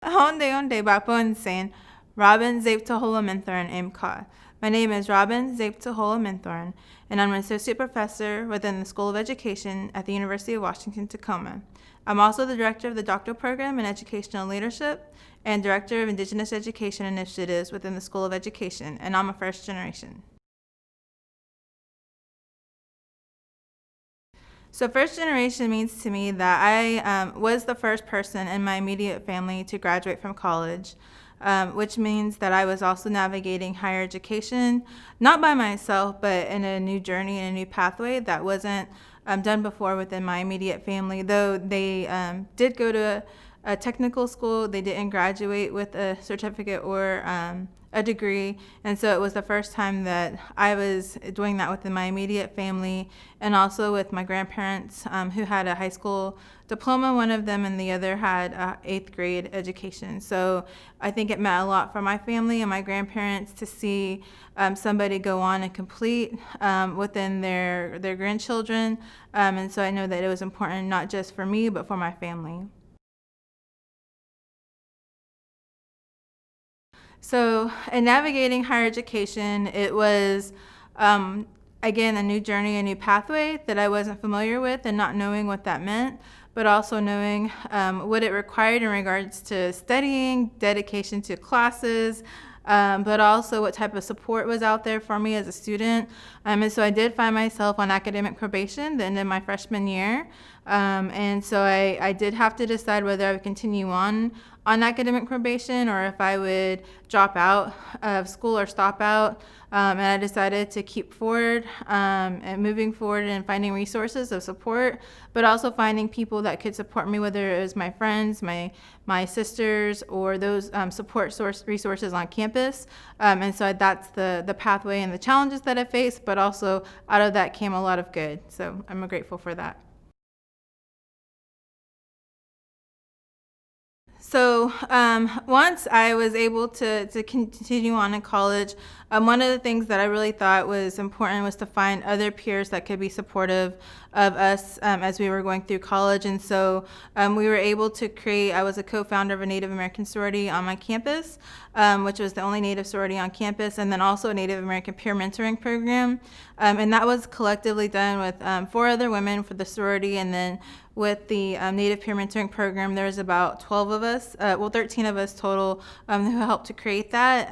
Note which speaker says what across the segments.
Speaker 1: Honde onde baponsen, Robin Zape-tah-hol-ah Minthorn Imka. My name is Robin Zape-tah-hol-ah Minthorn, and I'm an associate professor within the School of Education at the University of Washington, Tacoma. I'm also the director of the doctoral program in educational leadership and director of Indigenous education initiatives within the School of Education, and I'm a first generation. So first generation means to me that I was the first person in my immediate family to graduate from college, which means that I was also navigating higher education, not by myself, but in a new journey and a new pathway that wasn't done before within my immediate family. Though they did go to a technical school, they didn't graduate with a certificate or a degree, and so it was the first time that I was doing that within my immediate family, and also with my grandparents who had a high school diploma, one of them, and the other had a 8th grade education. So I think it meant a lot for my family and my grandparents to see somebody go on and complete within their grandchildren, and so I know that it was important not just for me but for my family. So, in navigating higher education, it was, again, a new journey, a new pathway that I wasn't familiar with, and not knowing what that meant, but also knowing what it required in regards to studying, dedication to classes, but also what type of support was out there for me as a student. And so I did find myself on academic probation the end of my freshman year. And so I did have to decide whether I would continue on academic probation or if I would drop out of school or stop out. And I decided to keep forward and moving forward and finding resources of support, but also finding people that could support me, whether it was my friends, my sisters, or those support resources on campus. And so that's the pathway and the challenges that I faced, but also out of that came a lot of good. So I'm grateful for that. So once I was able to continue on in college, one of the things that I really thought was important was to find other peers that could be supportive of us as we were going through college. And so we were able to create, I was a co-founder of a Native American sorority on my campus, which was the only Native sorority on campus, and then also a Native American peer mentoring program. And that was collectively done with 4 other women for the sorority, and then with the Native Peer Mentoring Program, there was about 12 of us, 13 of us total, who helped to create that.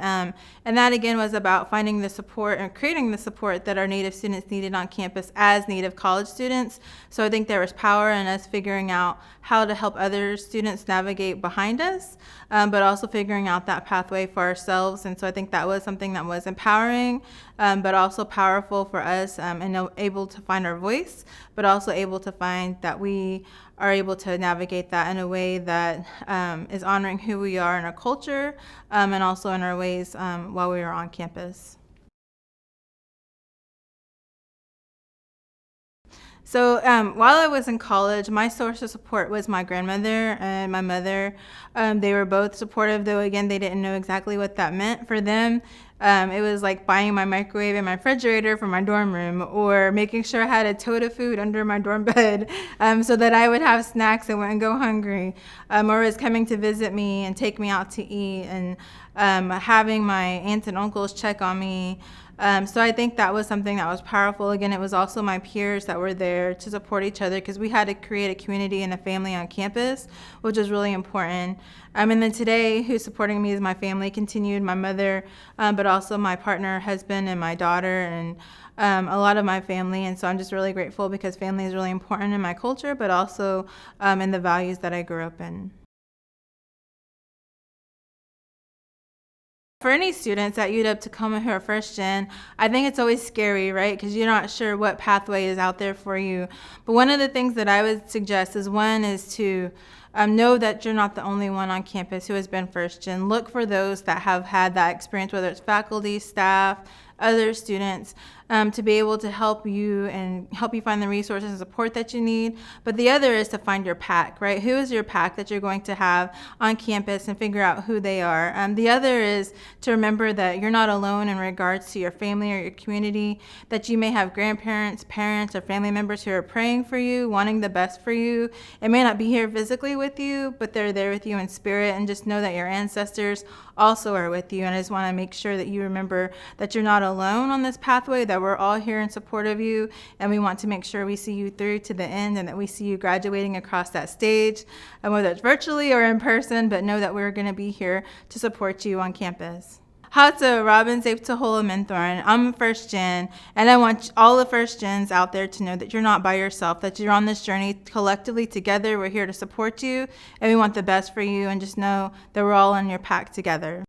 Speaker 1: And that, again, was about finding the support and creating the support that our Native students needed on campus as Native college students. So I think there was power in us figuring out how to help other students navigate behind us, but also figuring out that pathway for ourselves. And so I think that was something that was empowering, but also powerful for us, and able to find our voice, but also able to find that we are able to navigate that in a way that is honoring who we are in our culture, and also in our ways while we are on campus. So while I was in college, my source of support was my grandmother and my mother. They were both supportive, though, again, they didn't know exactly what that meant for them. It was like buying my microwave and my refrigerator for my dorm room, or making sure I had a tote of food under my dorm bed so that I would have snacks and wouldn't go hungry, or was coming to visit me and take me out to eat, and having my aunts and uncles check on me. So I think that was something that was powerful. Again, it was also my peers that were there to support each other, because we had to create a community and a family on campus, which is really important. And then today, who's supporting me is my family, continued, my mother, but also my partner, husband, and my daughter, and a lot of my family. And so I'm just really grateful, because family is really important in my culture, but also in the values that I grew up in. For any students at UW-Tacoma who are first gen, I think it's always scary, right? Because you're not sure what pathway is out there for you. But one of the things that I would suggest is, one is to know that you're not the only one on campus who has been first gen. Look for those that have had that experience, whether it's faculty, staff, other students, to be able to help you and help you find the resources and support that you need. But the other is to find your pack, right? Who is your pack that you're going to have on campus, and figure out who they are. The other is to remember that you're not alone in regards to your family or your community, that you may have grandparents, parents, or family members who are praying for you, wanting the best for you. It may not be here physically with with you, but they're there with you in spirit. And just know that your ancestors also are with you. And I just want to make sure that you remember that you're not alone on this pathway, that we're all here in support of you. And we want to make sure we see you through to the end and that we see you graduating across that stage, whether it's virtually or in person, but know that we're going to be here to support you on campus. Hata Robin Zape-tah-hol-ah Minthorn. I'm a first gen, and I want all the first gens out there to know that you're not by yourself, that you're on this journey collectively together. We're here to support you, and we want the best for you, and just know that we're all in your pack together.